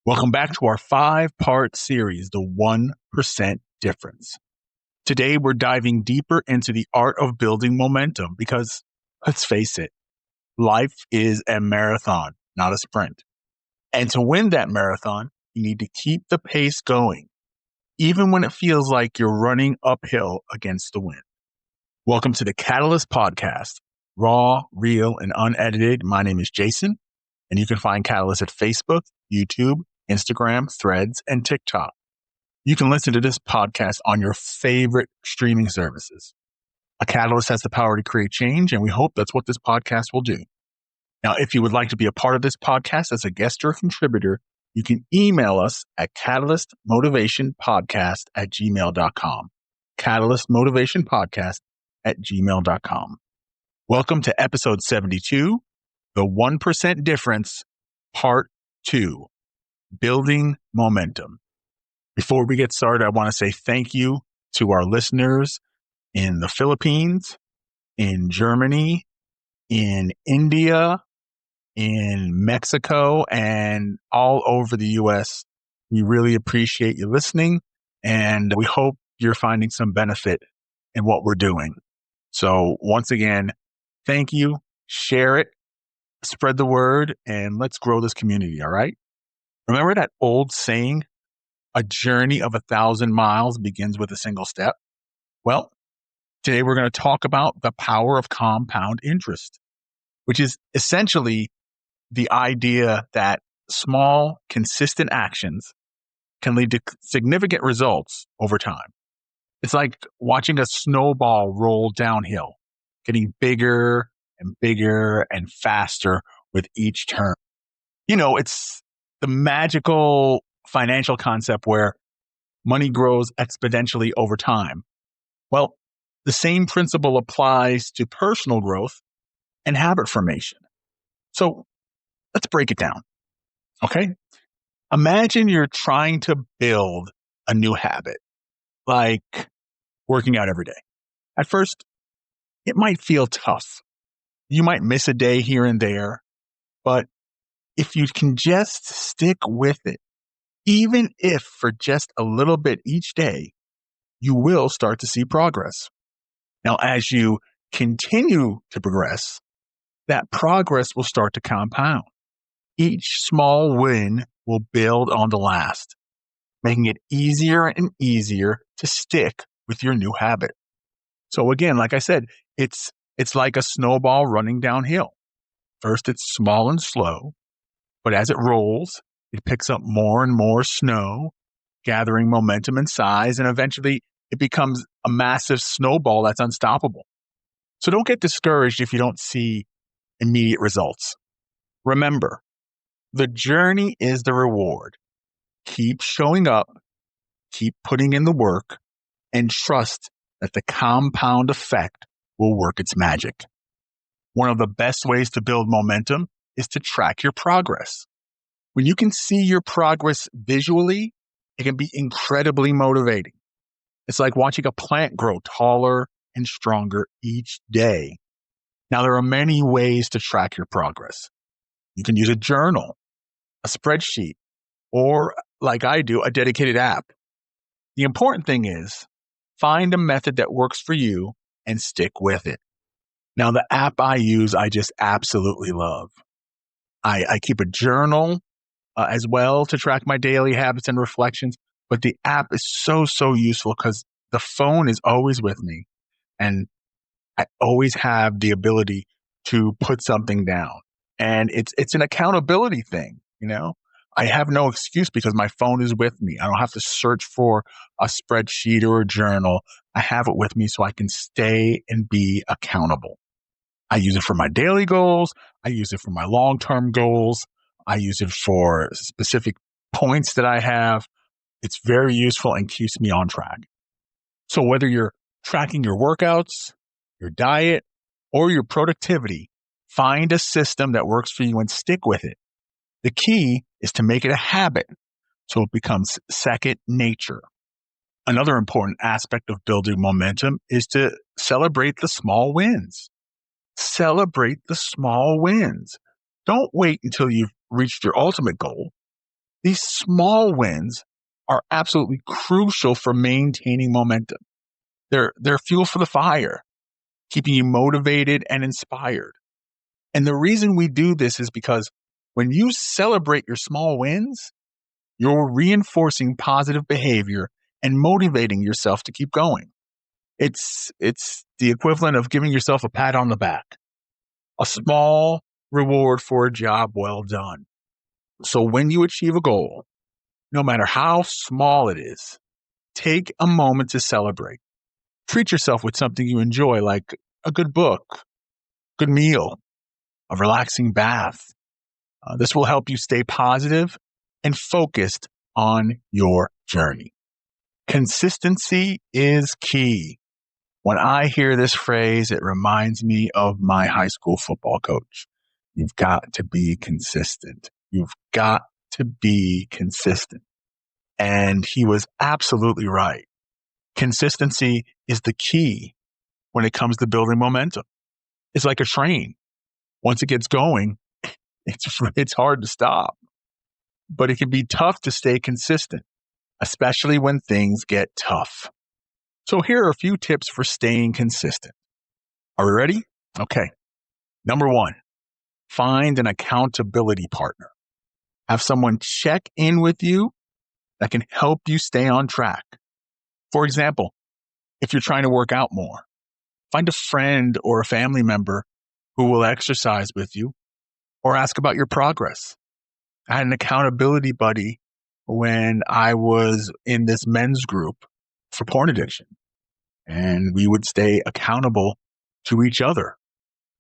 Welcome back to our 5-part series, The 1% Difference. Today, we're diving deeper into the art of building momentum because, let's face it, life is a marathon, not a sprint. And to win that marathon, you need to keep the pace going, even when it feels like you're running uphill against the wind. Welcome to the Catalyst Podcast, raw, real, and unedited. My name is Jason, and you can find Catalyst at Facebook, YouTube, Instagram, Threads, and TikTok. You can listen to this podcast on your favorite streaming services. A catalyst has the power to create change, and we hope that's what this podcast will do. Now, if you would like to be a part of this podcast as a guest or a contributor, you can email us at catalystmotivationpodcast@gmail.com. catalystmotivationpodcast@gmail.com. Welcome to episode 72, The 1% Difference, Part 2. Building momentum. Before we get started, I want to say thank you to our listeners in the Philippines, in Germany, in India, in Mexico, and all over the U.S. We really appreciate you listening, and we hope you're finding some benefit in what we're doing. So once again, thank you. Share it, spread the word, and let's grow this community, all right? Remember that old saying, a journey of 1,000 miles begins with a single step? Well, today we're going to talk about the power of compound interest, which is essentially the idea that small, consistent actions can lead to significant results over time. It's like watching a snowball roll downhill, getting bigger and bigger and faster with each turn. You know, it's the magical financial concept where money grows exponentially over time. Well, the same principle applies to personal growth and habit formation. So let's break it down. Okay. Imagine you're trying to build a new habit, like working out every day. At first, it might feel tough. You might miss a day here and there, but if you can just stick with it, even if for just a little bit each day, you will start to see progress. Now, as you continue to progress, that progress will start to compound. Each small win will build on the last, making it easier and easier to stick with your new habit. So again, like I said, it's like a snowball running downhill. First, it's small and slow, but as it rolls, it picks up more and more snow, gathering momentum and size, and eventually it becomes a massive snowball that's unstoppable. So don't get discouraged if you don't see immediate results. Remember, the journey is the reward. Keep showing up, keep putting in the work, and trust that the compound effect will work its magic. One of the best ways to build momentum is to track your progress. When you can see your progress visually, it can be incredibly motivating. It's like watching a plant grow taller and stronger each day. Now, there are many ways to track your progress. You can use a journal, a spreadsheet, or like I do, a dedicated app. The important thing is find a method that works for you and stick with it. Now, the app I use, I just absolutely love. I keep a journal as well to track my daily habits and reflections, but the app is so useful because the phone is always with me and I always have the ability to put something down. And it's an accountability thing, you know? I have no excuse because my phone is with me. I don't have to search for a spreadsheet or a journal. I have it with me so I can stay and be accountable. I use it for my daily goals. I use it for my long-term goals. I use it for specific points that I have. It's very useful and keeps me on track. So whether you're tracking your workouts, your diet, or your productivity, find a system that works for you and stick with it. The key is to make it a habit so it becomes second nature. Another important aspect of building momentum is to celebrate the small wins. Celebrate the small wins. Don't wait until you've reached your ultimate goal. These small wins are absolutely crucial for maintaining momentum. They're fuel for the fire, keeping you motivated and inspired. And the reason we do this is because when you celebrate your small wins, you're reinforcing positive behavior and motivating yourself to keep going. It's the equivalent of giving yourself a pat on the back, a small reward for a job well done. So when you achieve a goal, no matter how small it is, take a moment to celebrate. Treat yourself with something you enjoy, like a good book, good meal, a relaxing bath. This will help you stay positive and focused on your journey. Consistency is key. When I hear this phrase, it reminds me of my high school football coach. You've got to be consistent. You've got to be consistent. And he was absolutely right. Consistency is the key when it comes to building momentum. It's like a train. Once it gets going, it's hard to stop. But it can be tough to stay consistent, especially when things get tough. So here are a few tips for staying consistent. Are we ready? Okay. Number 1, find an accountability partner. Have someone check in with you that can help you stay on track. For example, if you're trying to work out more, find a friend or a family member who will exercise with you or ask about your progress. I had an accountability buddy when I was in this men's group for porn addiction, and we would stay accountable to each other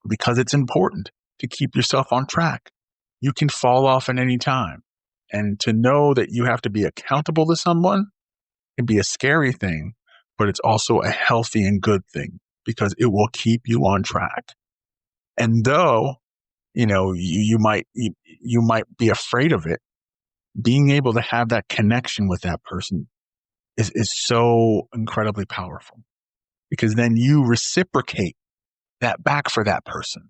because it's important to keep yourself on track. You can fall off at any time, and to know that you have to be accountable to someone can be a scary thing, but it's also a healthy and good thing because it will keep you on track. And though, you might be afraid of it, being able to have that connection with that person is so incredibly powerful, because then you reciprocate that back for that person.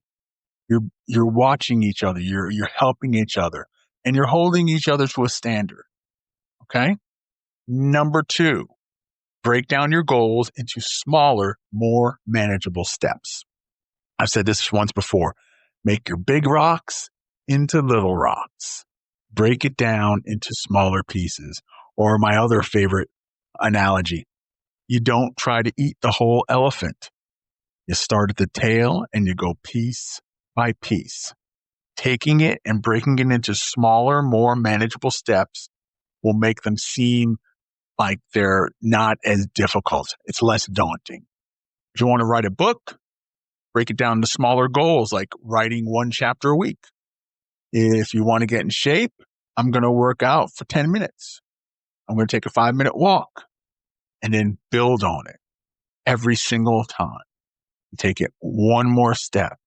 You're watching each other, you're helping each other, and you're holding each other to a standard. Okay? Number 2, break down your goals into smaller, more manageable steps. I've said this once before. Make your big rocks into little rocks. Break it down into smaller pieces. Or my other favorite analogy, you don't try to eat the whole elephant. You start at the tail and you go piece by piece. Taking it and breaking it into smaller, more manageable steps will make them seem like they're not as difficult. It's less daunting. If you want to write a book, break it down to smaller goals, like writing 1 chapter a week. If you want to get in shape, I'm going to work out for 10 minutes. I'm going to take a 5-minute walk, and then build on it every single time. Take it one more step.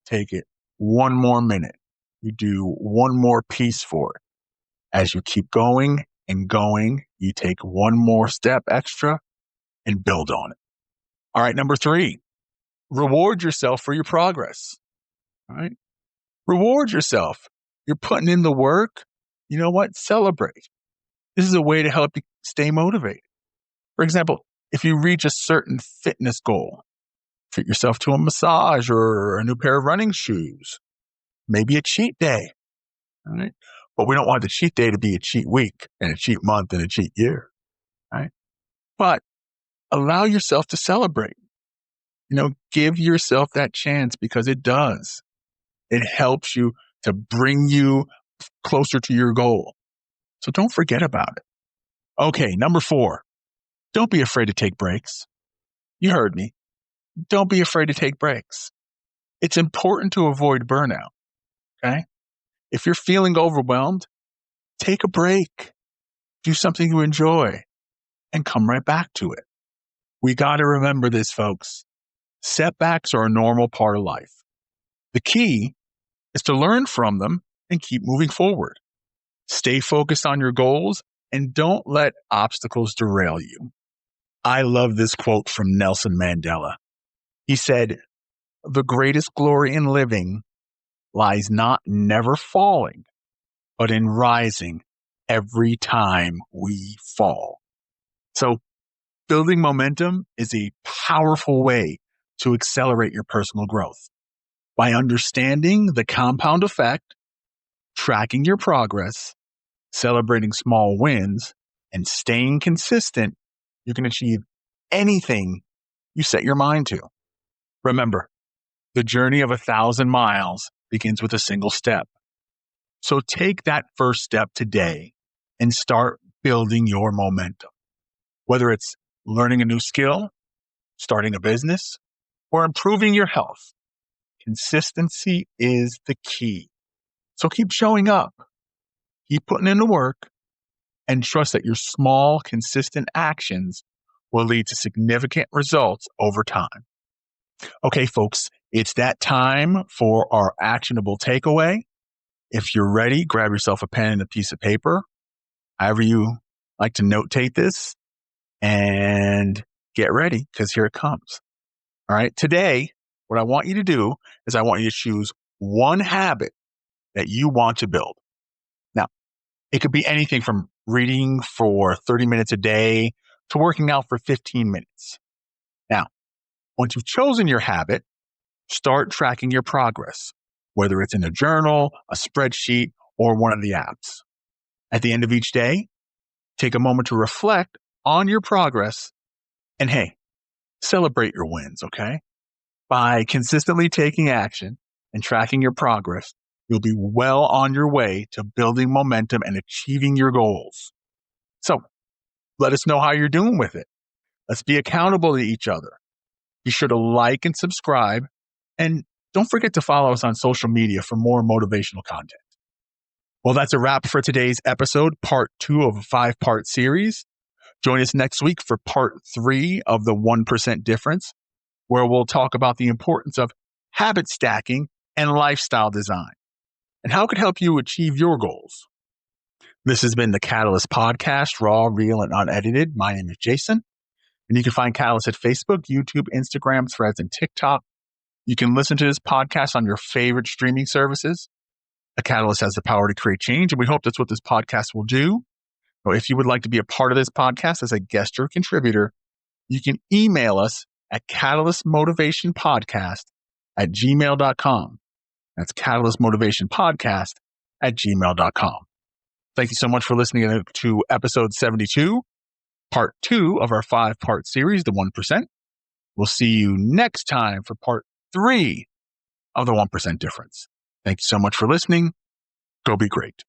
Take it one more minute. You do one more piece for it. As you keep going and going, you take one more step extra and build on it. All right, number 3, reward yourself for your progress. All right? Reward yourself. You're putting in the work. You know what? Celebrate. This is a way to help you stay motivated. For example, if you reach a certain fitness goal, treat yourself to a massage or a new pair of running shoes, maybe a cheat day. All right? But we don't want the cheat day to be a cheat week and a cheat month and a cheat year. Right? But allow yourself to celebrate. Give yourself that chance, because it does. It helps you to bring you closer to your goal. So don't forget about it. Okay, number 4, don't be afraid to take breaks. You heard me. Don't be afraid to take breaks. It's important to avoid burnout. Okay? If you're feeling overwhelmed, take a break. Do something you enjoy and come right back to it. We got to remember this, folks. Setbacks are a normal part of life. The key is to learn from them and keep moving forward. Stay focused on your goals and don't let obstacles derail you. I love this quote from Nelson Mandela. He said, "The greatest glory in living lies not in never falling, but in rising every time we fall. So building momentum is a powerful way to accelerate your personal growth. By understanding the compound effect, tracking your progress, celebrating small wins, and staying consistent, you can achieve anything you set your mind to. Remember, the journey of 1,000 miles begins with a single step. So take that first step today and start building your momentum. Whether it's learning a new skill, starting a business, or improving your health, consistency is the key. So keep showing up, keep putting in the work, and trust that your small, consistent actions will lead to significant results over time. Okay, folks, it's that time for our actionable takeaway. If you're ready, grab yourself a pen and a piece of paper, however you like to notate this, and get ready because here it comes. All right, today, what I want you to do is I want you to choose one habit that you want to build. Now, it could be anything from reading for 30 minutes a day to working out for 15 minutes. Now, once you've chosen your habit, start tracking your progress, whether it's in a journal, a spreadsheet, or one of the apps. At the end of each day, take a moment to reflect on your progress and hey, celebrate your wins, okay? By consistently taking action and tracking your progress, you'll be well on your way to building momentum and achieving your goals. So let us know how you're doing with it. Let's be accountable to each other. Be sure to like and subscribe, and don't forget to follow us on social media for more motivational content. Well, that's a wrap for today's episode, part 2 of a 5-part series. Join us next week for part 3 of the 1% difference, where we'll talk about the importance of habit stacking and lifestyle design and how it could help you achieve your goals. This has been the Catalyst Podcast, raw, real, and unedited. My name is Jason, and you can find Catalyst at Facebook, YouTube, Instagram, Threads, and TikTok. You can listen to this podcast on your favorite streaming services. A Catalyst has the power to create change, and we hope that's what this podcast will do. So if you would like to be a part of this podcast as a guest or contributor, you can email us at catalystmotivationpodcast@gmail.com. That's catalystmotivationpodcast@gmail.com. Thank you so much for listening to episode 72, part 2 of our 5-part series, The 1%. We'll see you next time for part 3 of The 1% Difference. Thank you so much for listening. Go be great.